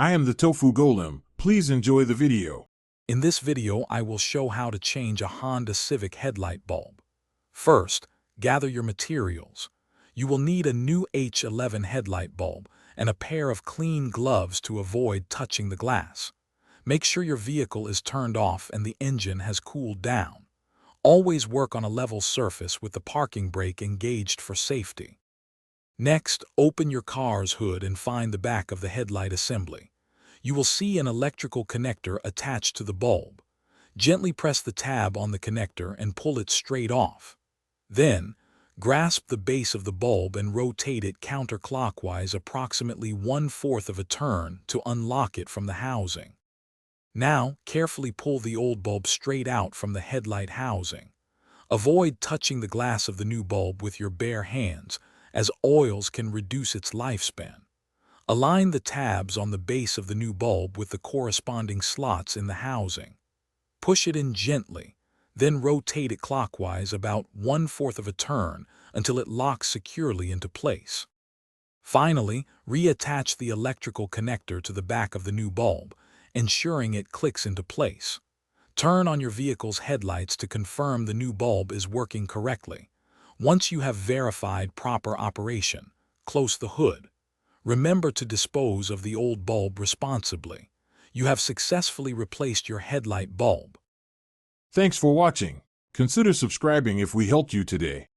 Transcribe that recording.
I am the Tofu Golem. Please enjoy the video. In this video, I will show how to change a Honda Civic headlight bulb. First, gather your materials. You will need a new H11 headlight bulb and a pair of clean gloves to avoid touching the glass. Make sure your vehicle is turned off and the engine has cooled down. Always work on a level surface with the parking brake engaged for safety. Next, open your car's hood and find the back of the headlight assembly. You will see an electrical connector attached to the bulb. Gently press the tab on the connector and pull it straight off. Then, grasp the base of the bulb and rotate it counterclockwise approximately 1/4 of a turn to unlock it from the housing. Now, carefully pull the old bulb straight out from the headlight housing. Avoid touching the glass of the new bulb with your bare hands, as oils can reduce its lifespan. Align the tabs on the base of the new bulb with the corresponding slots in the housing. Push it in gently, then rotate it clockwise about 1/4 of a turn until it locks securely into place. Finally, reattach the electrical connector to the back of the new bulb, ensuring it clicks into place. Turn on your vehicle's headlights to confirm the new bulb is working correctly. Once you have verified proper operation, close the hood. Remember to dispose of the old bulb responsibly. You have successfully replaced your headlight bulb. Thanks for watching. Consider subscribing if we helped you today.